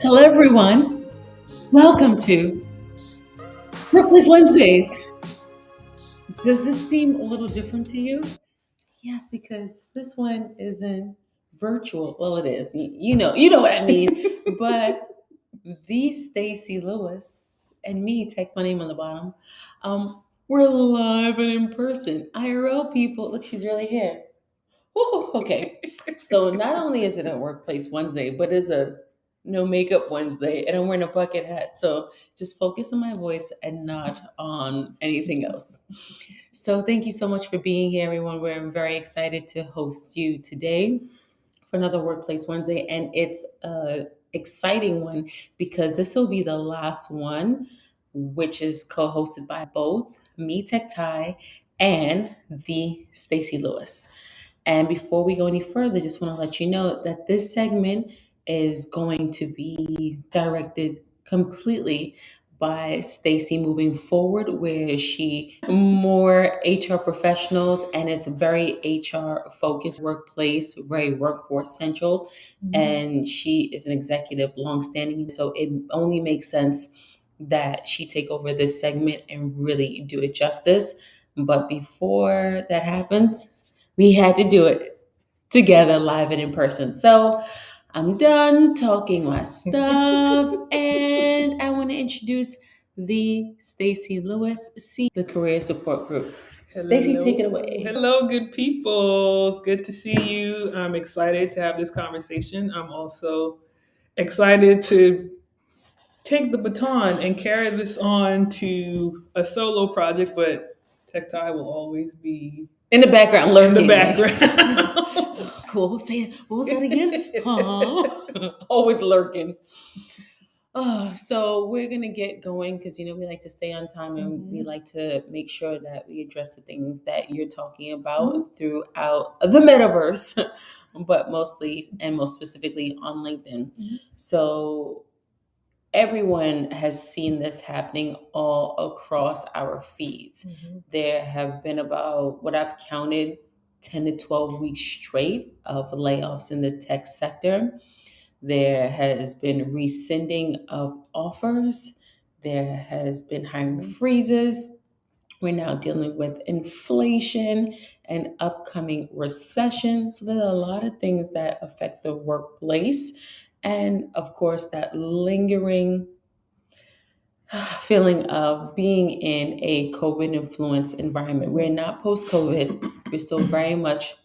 Hello, everyone. Welcome to Workplace Wednesdays. Does this seem a little different to you? Yes, because this one isn't virtual. Well, it is. You know what I mean. But the Stacy Lewis and me, text my name on the bottom. We're live and in person. IRL people. Look, she's really here. Woo, okay. So not only is it a workplace Wednesday, but it's a no makeup Wednesday, and I'm wearing a bucket hat. So just focus on my voice and not on anything else. So thank you so much for being here, everyone. We're very excited to host you today for another Workplace Wednesday, and it's a exciting one because this will be the last one, which is co-hosted by both me, Tech Ty, and the Stacy Lewis. And before we go any further, just want to let you know that this segment is going to be directed completely by Stacy moving forward, where she more HR professionals and it's very HR focused workplace, very workforce central. And she is an executive long-standing, so it only makes sense that she take over this segment and really do it justice. But before that happens, we had to do it together live and in person. So I'm done talking my stuff and I want to introduce the Stacy Lewis, the Career Support Group. Stacy, take it away. Hello, good people. It's good to see you. I'm excited to have this conversation. I'm also excited to take the baton and carry this on to a solo project, but Tech Tie will always be In the background, in lurking. the background. Cool. Say it. What was that again? Always lurking. Oh, so we're gonna get going because we like to stay on time and we like to make sure that we address the things that you're talking about throughout the metaverse, but mostly and most specifically on LinkedIn. So everyone has seen this happening all across our feeds. There have been about what I've counted 10 to 12 weeks straight of layoffs in the tech sector. There has been rescinding of offers. There has been hiring freezes. We're now dealing with inflation and upcoming recession. So there's a lot of things that affect the workplace. And of course, that lingering feeling of being in a COVID influenced environment. We're not post COVID, we're still very much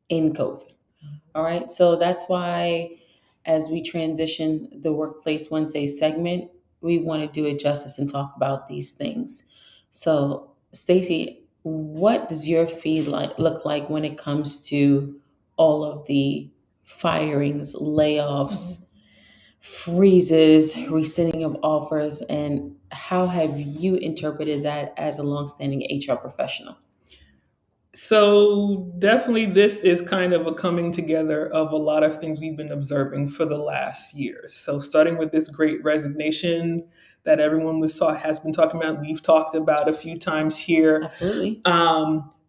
in COVID. All right. So that's why, as we transition the Workplace Wednesday segment, we want to do it justice and talk about these things. So, Stacy, what does your feed look like when it comes to all of the firings, layoffs, freezes, rescinding of offers, and how have you interpreted that as a longstanding HR professional? So, definitely, this is kind of a coming together of a lot of things we've been observing for the last years. So, starting with this great resignation that everyone has been talking about, we've talked about a few times here. Absolutely.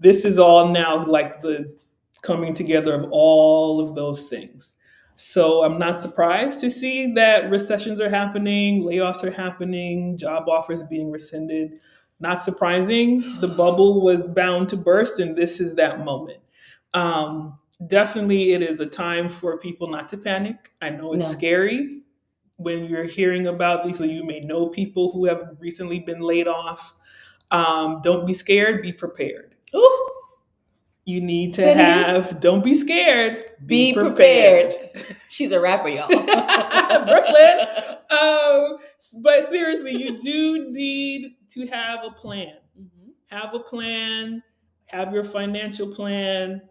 This is all now like the coming together of all of those things. So, I'm not surprised to see that recessions are happening, layoffs are happening, job offers being rescinded. Not surprising. The bubble was bound to burst, and this is that moment. Definitely, it is a time for people not to panic. I know it's No. scary when you're hearing about these. So you may know people who have recently been laid off. Don't be scared. Be prepared. Ooh. You need Say to it again? have. Don't be scared. Be prepared. She's a rapper, y'all. Brooklyn. But seriously, you do need to have a plan. Have a plan. Have your financial plan.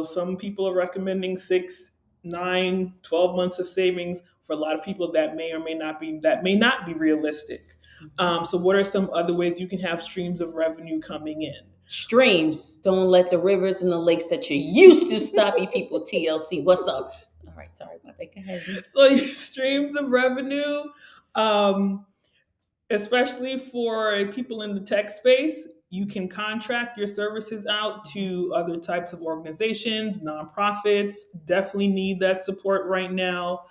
Some people are recommending 6, 9, 12 months of savings. For a lot of people, that may or may not be realistic. So what are some other ways you can have streams of revenue coming in? Streams. Don't let the rivers and the lakes that you're used to stop you people. TLC. What's up? All right, sorry about that. Go ahead. So streams of revenue, especially for people in the tech space, you can contract your services out to other types of organizations, nonprofits. Definitely need that support right now.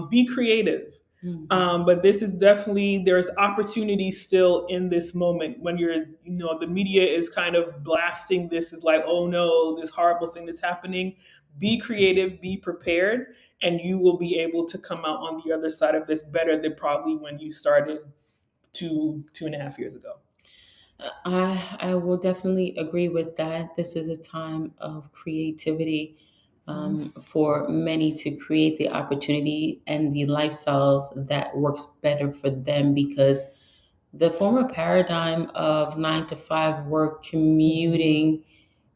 Be creative. Mhm. But this is definitely, there's opportunity still in this moment when the media is kind of blasting this is like, oh no, this horrible thing that's happening. Be creative, be prepared, and you will be able to come out on the other side of this better than probably when you started 2.5 years ago. I will definitely agree with that. This is a time of creativity for many to create the opportunity and the lifestyles that works better for them because the former paradigm of 9 to 5 work commuting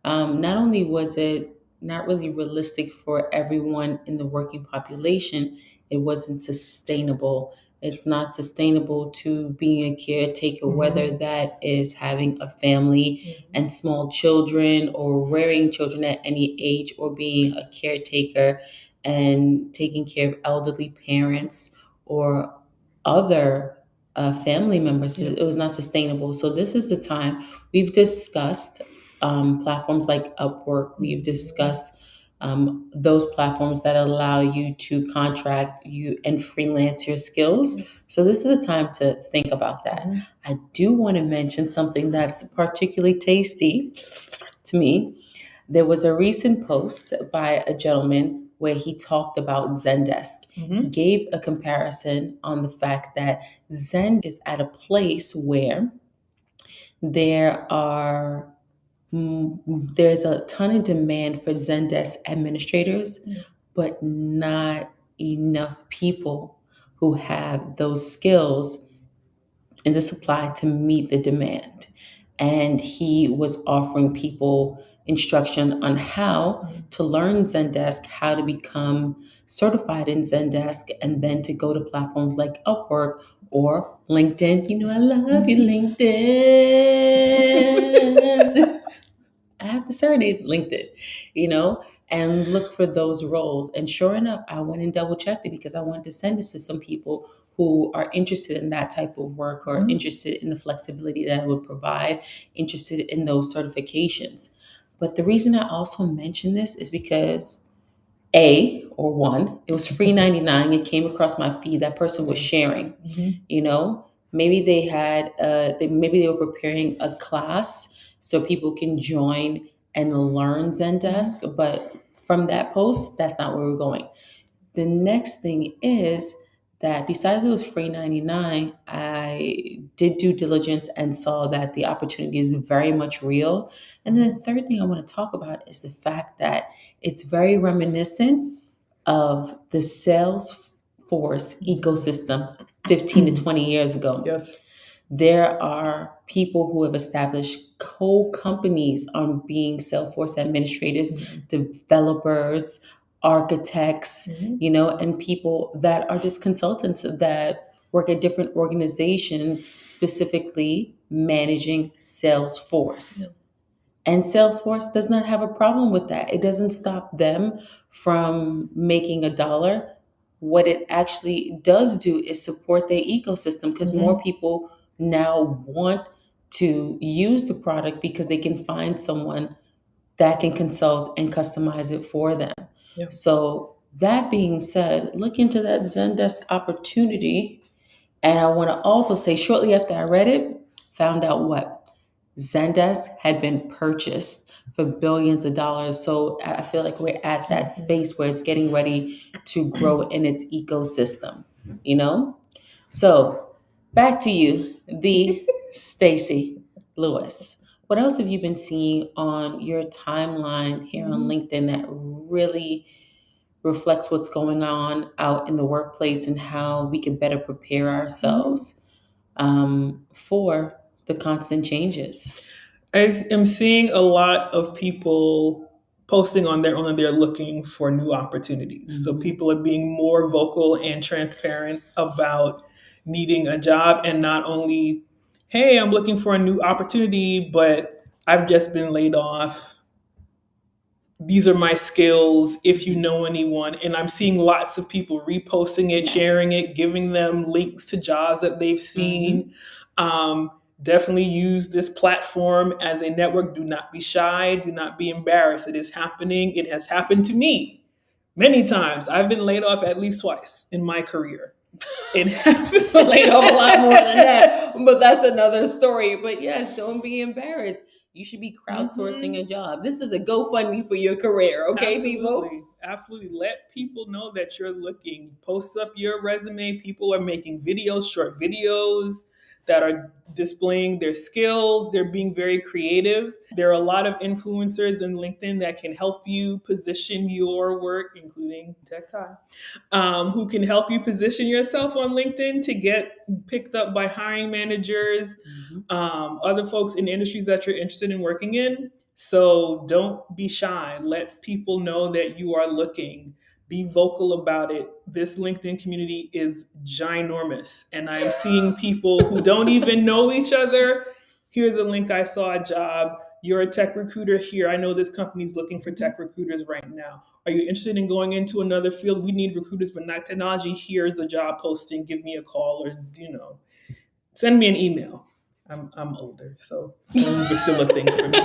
not only was it not really realistic for everyone in the working population, it wasn't sustainable. It's not sustainable to being a caretaker, whether that is having a family and small children or rearing children at any age, or being a caretaker and taking care of elderly parents or other family members. Yeah. It was not sustainable. So, this is the time we've discussed platforms like Upwork. We've discussed those platforms that allow you to contract you and freelance your skills. So this is a time to think about that. I do want to mention something that's particularly tasty to me. There was a recent post by a gentleman where he talked about Zendesk. He gave a comparison on the fact that Zendesk is at a place where there are there's a ton of demand for Zendesk administrators, but not enough people who have those skills in the supply to meet the demand. And he was offering people instruction on how to learn Zendesk, how to become certified in Zendesk, and then to go to platforms like Upwork or LinkedIn. You know, I love you, LinkedIn. I have to serenade LinkedIn, you know, and look for those roles. And sure enough, I went and double checked it because I wanted to send this to some people who are interested in that type of work or interested in the flexibility that it would provide, interested in those certifications. But the reason I also mention this is because it was free 99. It came across my feed. That person was sharing, you know, maybe maybe they were preparing a class so people can join and learn Zendesk. But from that post, that's not where we're going. The next thing is that besides it was free 99, I did due diligence and saw that the opportunity is very much real. And then the third thing I want to talk about is the fact that it's very reminiscent of the Salesforce ecosystem 15 to 20 years ago. Yes. There are people who have established companies on being Salesforce administrators, developers, architects, you know, and people that are just consultants that work at different organizations, specifically managing Salesforce. And Salesforce does not have a problem with that. It doesn't stop them from making a dollar. What it actually does do is support their ecosystem because more people now want to use the product because they can find someone that can consult and customize it for them. Yeah. So, that being said, look into that Zendesk opportunity. And I want to also say, shortly after I read it, found out what Zendesk had been purchased for billions of dollars. So I feel like we're at that space where it's getting ready to grow in its ecosystem, you know? So back to you, the Stacy Lewis. What else have you been seeing on your timeline here on LinkedIn that really reflects what's going on out in the workplace and how we can better prepare ourselves for the constant changes? I am seeing a lot of people posting on their own, they're looking for new opportunities. So people are being more vocal and transparent about needing a job, and not only, hey, I'm looking for a new opportunity, but I've just been laid off. These are my skills if you know anyone. And I'm seeing lots of people reposting it, Yes. sharing it, giving them links to jobs that they've seen. Definitely use this platform as a network. Do not be shy. Do not be embarrassed. It is happening. It has happened to me. Many times. I've been laid off at least twice in my career. It laid off a lot more than that, but that's another story. But yes, don't be embarrassed. You should be crowdsourcing a job. This is a GoFundMe for your career, okay, people? Absolutely. Let people know that you're looking. Post up your resume. People are making videos, short videos that are displaying their skills. They're being very creative. There are a lot of influencers in LinkedIn that can help you position your work, including Tech Tie, who can help you position yourself on LinkedIn to get picked up by hiring managers, other folks in industries that you're interested in working in. So don't be shy. Let people know that you are looking. Be vocal about it. This LinkedIn community is ginormous. And I'm seeing people who don't even know each other. Here's a link. I saw a job. You're a tech recruiter here. I know this company's looking for tech recruiters right now. Are you interested in going into another field? We need recruiters, but not technology. Here's the job posting. Give me a call, or send me an email. I'm older, so phones were still a thing for me.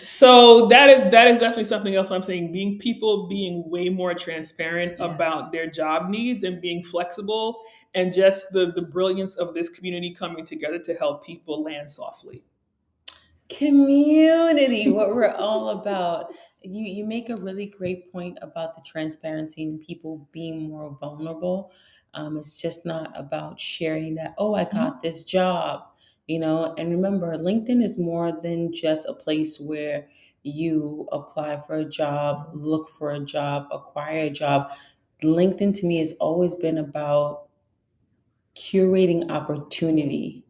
So that is definitely something else I'm saying. Being way more transparent about their job needs and being flexible, and just the brilliance of this community coming together to help people land softly. Community, what we're all about. You make a really great point about the transparency and people being more vulnerable. It's just not about sharing that, oh, I got this job, and remember, LinkedIn is more than just a place where you apply for a job, look for a job, acquire a job. LinkedIn to me has always been about curating opportunity.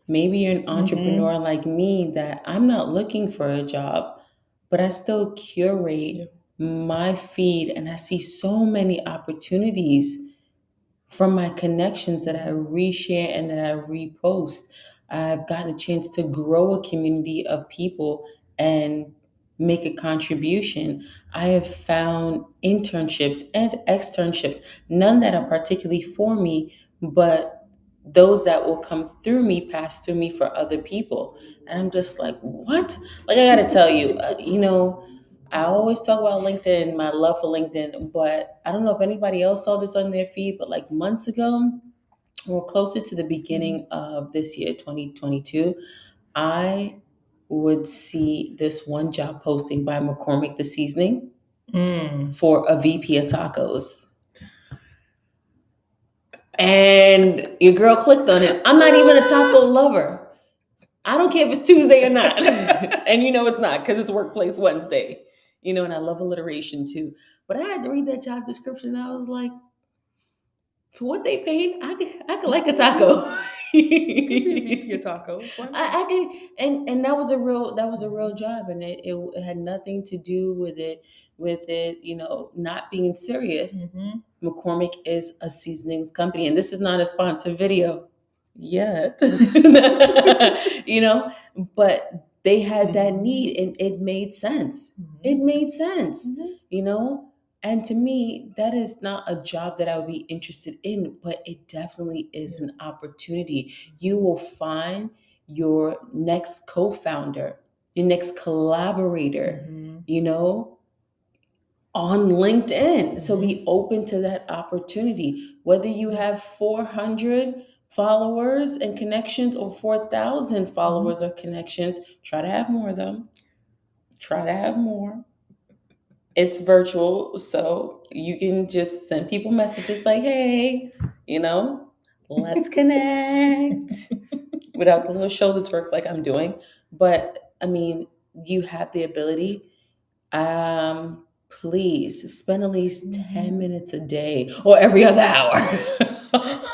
Maybe you're an entrepreneur like me that I'm not looking for a job, but I still curate my feed and I see so many opportunities from my connections that I reshare and that I repost. I've gotten a chance to grow a community of people and make a contribution. I have found internships and externships, none that are particularly for me, but those that will come through me, pass through me for other people. And I'm just like, what? Like, I gotta tell you, I always talk about LinkedIn, my love for LinkedIn, but I don't know if anybody else saw this on their feed, but like months ago, or closer to the beginning of this year, 2022, I would see this one job posting by McCormick the Seasoning for a VP of tacos. And your girl clicked on it. I'm not even a taco lover. I don't care if it's Tuesday or not. And it's not, because it's Workplace Wednesday. And I love alliteration too. But I had to read that job description and I was like, for what they paid, I could like a taco. Your taco. I could, and that was a real job, and it had nothing to do with it not being serious. McCormick is a seasonings company, and this is not a sponsored video yet. But they had that need and it made sense. It made sense, and to me, that is not a job that I would be interested in, but it definitely is an opportunity. You will find your next co-founder, your next collaborator, on LinkedIn. So be open to that opportunity. Whether you have 400 followers and connections or 4,000 followers or connections, try to have more of them. Try to have more. It's virtual, so you can just send people messages like, hey, let's connect without the little shoulder twerk like I'm doing. But I mean, you have the ability. Please spend at least 10 minutes a day or every other hour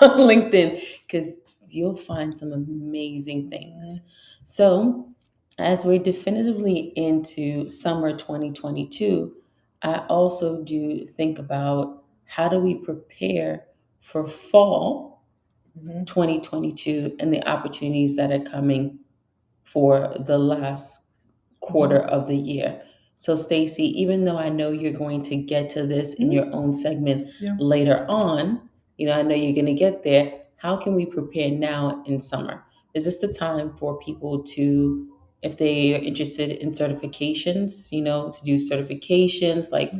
on LinkedIn, because you'll find some amazing things. So, as we're definitively into summer 2022, I also do think about how do we prepare for fall 2022 and the opportunities that are coming for the last quarter of the year. So, Stacy, even though I know you're going to get to this in your own segment later on, I know you're going to get there. How can we prepare now in summer? Is this the time for people to if they are interested in certifications, to do certifications, like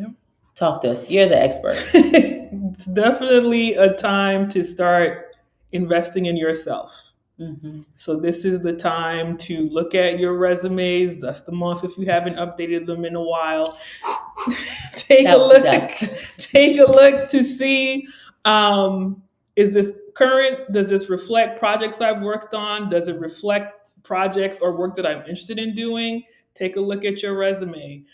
talk to us. You're the expert. It's definitely a time to start investing in yourself. Mm-hmm. So this is the time to look at your resumes, dust them off if you haven't updated them in a while. Take a look. Take a look to see, is this current? Does this reflect projects I've worked on? Does it reflect projects or work that I'm interested in doing? Take a look at your resume.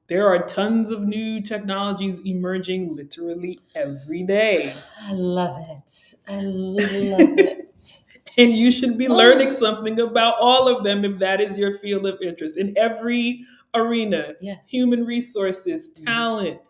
There are tons of new technologies emerging literally every day. I love it. I love it. And you should be learning something about all of them if that is your field of interest in every arena. Yes. Human resources, talent,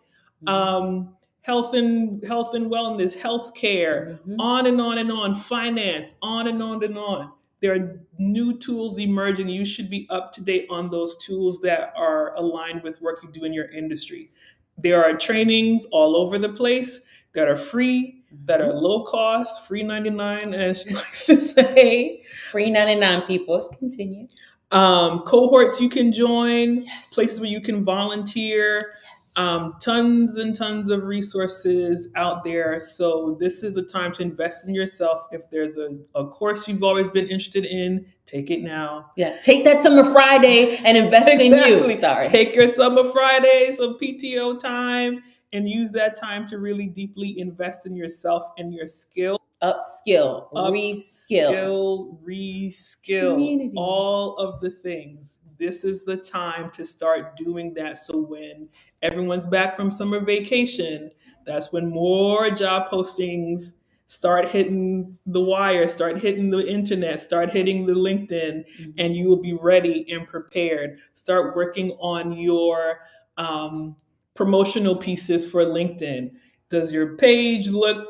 health and wellness, healthcare, on and on and on, finance, on and on and on. There are new tools emerging. You should be up to date on those tools that are aligned with work you do in your industry. There are trainings all over the place that are free, that are low cost, free 99, as she likes to say. Free 99, people. Continue. Cohorts you can join, places where you can volunteer. Tons and tons of resources out there. So this is a time to invest in yourself. If there's a course you've always been interested in, take it now. Yes, take that summer Friday and invest in you. Sorry. Take your summer Friday, some PTO time, and use that time to really deeply invest in yourself and your skills. Upskill, reskill, reskill, all of the things. This is the time to start doing that. So when everyone's back from summer vacation, that's when more job postings start hitting the wire, start hitting the internet, start hitting the LinkedIn, and you will be ready and prepared. Start working on your promotional pieces for LinkedIn. Does your page look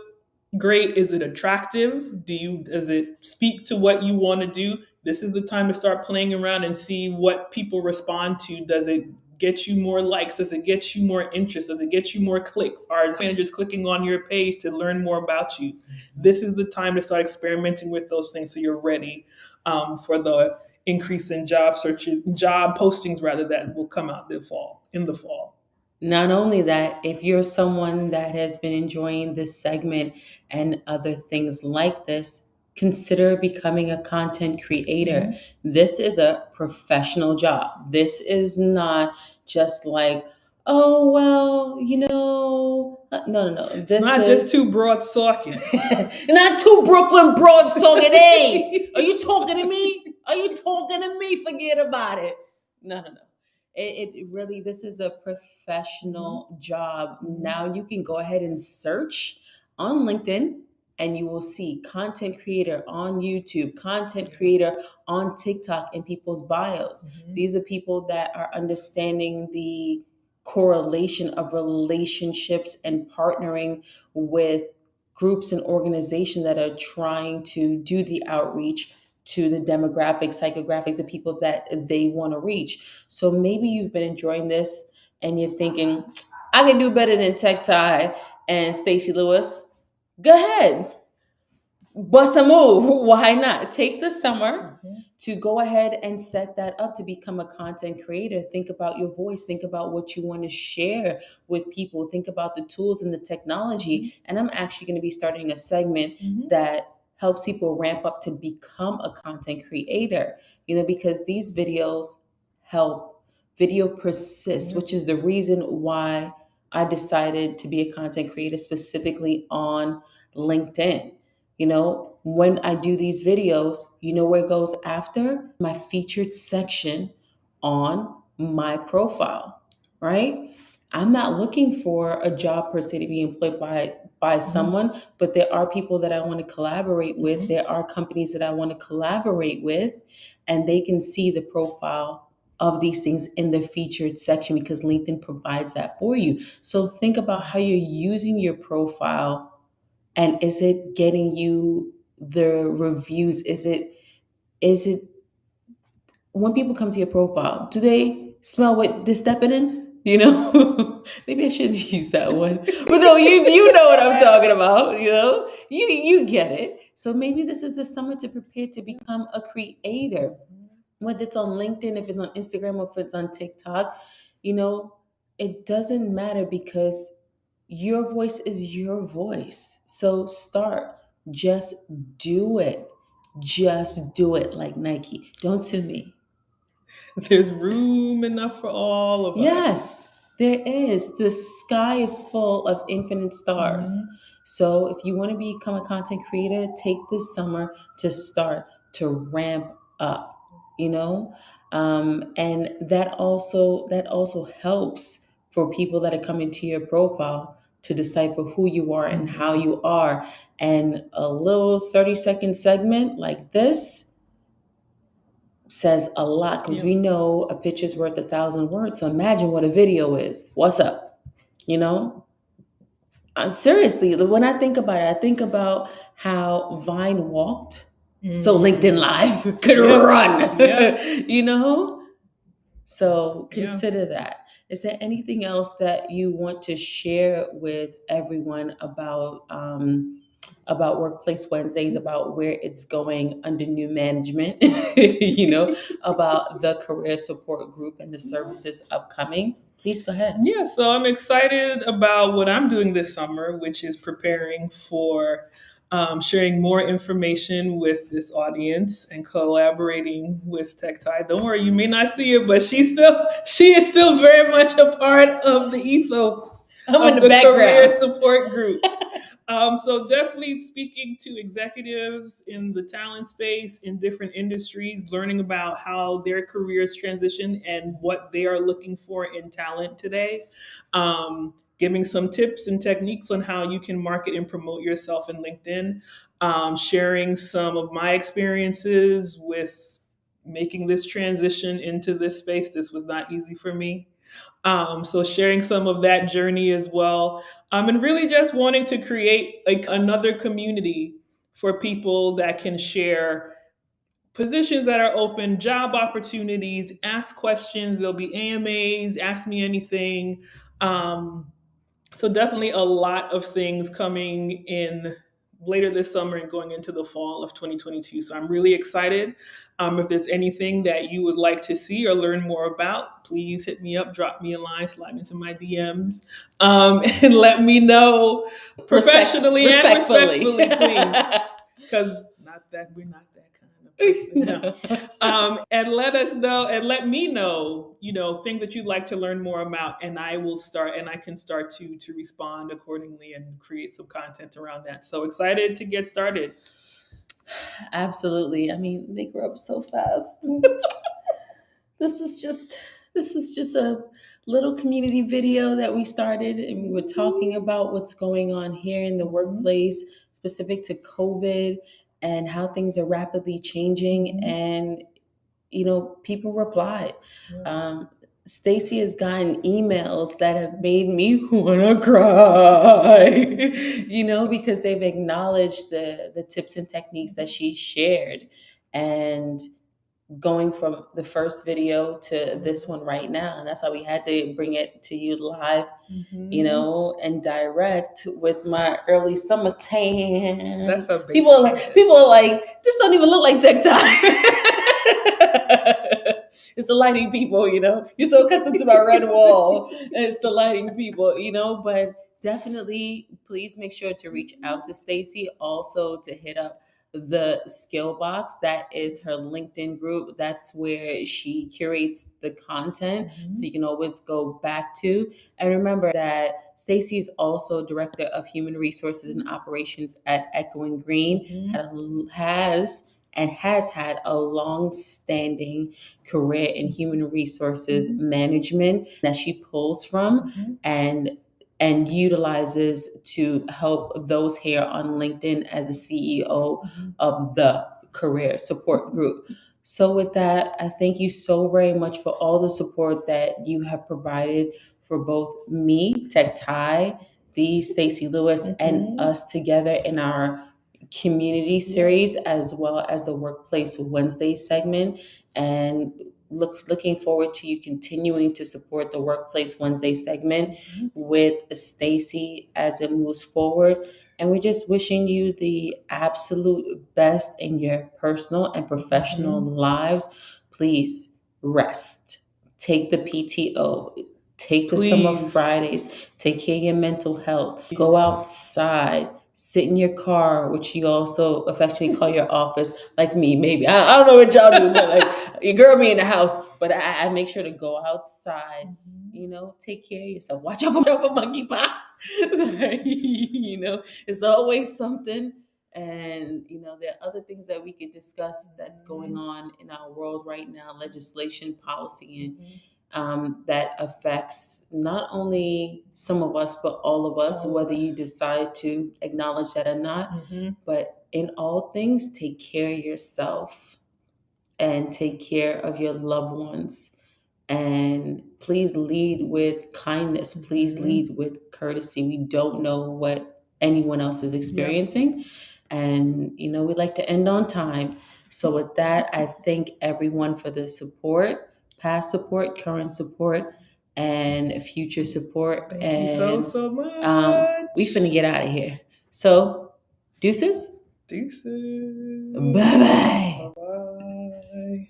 great? Is it attractive? Does it speak to what you want to do? This is the time to start playing around and see what people respond to. Does it get you more likes? Does it get you more interest? Does it get you more clicks? Are managers clicking on your page to learn more about you? This is the time to start experimenting with those things so you're ready for the increase in job postings rather, that will come out in the fall. Not only that, if you're someone that has been enjoying this segment and other things like this, consider becoming a content creator. This is a professional job. This is not just like, oh, well, no. It's not just two broads talking. Not two Brooklyn broads talking. Hey, are you talking to me? Are you talking to me? Forget about it. No. It really, this is a professional job. Now you can go ahead and search on LinkedIn and you will see content creator on YouTube, content creator on TikTok in people's bios. These are people that are understanding the correlation of relationships and partnering with groups and organizations that are trying to do the outreach to the demographics, psychographics, the people that they want to reach. So maybe you've been enjoying this and you're thinking, I can do better than Tech Tie and Stacy Lewis. Go ahead. Bust a move. Why not? Take the summer to go ahead and set that up to become a content creator. Think about your voice. Think about what you want to share with people. Think about the tools and the technology. And I'm actually going to be starting a segment that helps people ramp up to become a content creator, because these videos help. Video persists, which is the reason why I decided to be a content creator specifically on LinkedIn. When I do these videos, where it goes after? My featured section on my profile, right? I'm not looking for a job per se to be employed by someone, but there are people that I want to collaborate with. There are companies that I want to collaborate with, and they can see the profile of these things in the featured section because LinkedIn provides that for you. So think about how you're using your profile. And is it getting you the reviews? Is it when people come to your profile, do they smell what they're stepping in? Maybe I shouldn't use that one. But no, you know what I'm talking about, You get it. So maybe this is the summer to prepare to become a creator. whether it's on LinkedIn, if it's on Instagram, or if it's on TikTok, you know, it doesn't matter because your voice is your voice. So start. Just do it. Just do it like Nike. Don't sue me. There's room enough for all of us. Yes, there is. The sky is full of infinite stars. So if you want to become a content creator, take this summer to start to ramp up, you know? And that also helps for people that are coming to your profile to decipher who you are and how you are. And a little 30-second segment like this says a lot because we know a picture's worth 1,000 words. So imagine what a video is. What's up? You know? Seriously, when I think about it, I think about how Vine walked so LinkedIn Live could run. You know? So consider that. Is there anything else that you want to share with everyone about Workplace Wednesdays, about where it's going under new management, about the career support group and the services upcoming? Please go ahead. Yeah, so I'm excited about what I'm doing this summer, which is preparing for sharing more information with this audience and collaborating with Tech Tie. Don't worry, you may not see it, but she is still very much a part of the ethos I'm of the career support group. So definitely speaking to executives in the talent space in different industries, learning about how their careers transition and what they are looking for in talent today. Giving some tips and techniques on how you can market and promote yourself in LinkedIn. Sharing some of my experiences with making this transition into this space. This was not easy for me. So sharing some of that journey as well, and really just wanting to create like another community for people that can share positions that are open, job opportunities, ask questions. There'll be AMAs, ask me anything. So definitely a lot of things coming in later this summer and going into the fall of 2022. So I'm really excited. If there's anything that you would like to see or learn more about, please hit me up, drop me a line, slide into my DMs, and let me know professionally and respectfully, please. Because we're not that kind of person. No. And let us know and let me know, things that you'd like to learn more about, and I can start to respond accordingly and create some content around that. So excited to get started. Absolutely. I mean, they grew up so fast. This was just a little community video that we started, and we were talking about what's going on here in the workplace specific to COVID and how things are rapidly changing. And people replied. Stacy has gotten emails that have made me wanna cry, because they've acknowledged the tips and techniques that she shared, and going from the first video to this one right now. And that's why we had to bring it to you live, and direct with my early summer tan. That's a people are like, this don't even look like TikTok. It's the lighting people, You're so accustomed to my red wall. It's the lighting people, but definitely please make sure to reach out to Stacy. Also to hit up the skill box. That is her LinkedIn group. That's where she curates the content. So you can always go back to. And remember that Stacy is also director of human resources and operations at Echoing Green. Has had a long-standing career in human resources management that she pulls from and utilizes to help those here on LinkedIn as a CEO of the career support group. So with that, I thank you so very much for all the support that you have provided for both me, Tech Tie, the Stacy Lewis, and us together in our community series, as well as the Workplace Wednesday segment. And looking forward to you continuing to support the Workplace Wednesday segment with Stacy as it moves forward. And we're just wishing you the absolute best in your personal and professional lives. please rest. Take the PTO. Take the summer Please. Fridays. Take care of your mental health. Go outside. Sit in your car, which you also affectionately call your office, like me, maybe. I don't know what y'all do, but like your girl be in the house. But I make sure to go outside. Take care of yourself. Watch out for monkeypox. It's always something. And there are other things that we could discuss that's going on in our world right now, legislation, policy, and that affects not only some of us, but all of us, whether you decide to acknowledge that or not. But in all things, take care of yourself and take care of your loved ones. And please lead with kindness. Please lead with courtesy. We don't know what anyone else is experiencing. And, we like to end on time. So, with that, I thank everyone for the support, past support, current support, and future support. Thank you so much. We finna get out of here. So, deuces. Deuces. Bye bye. Bye bye.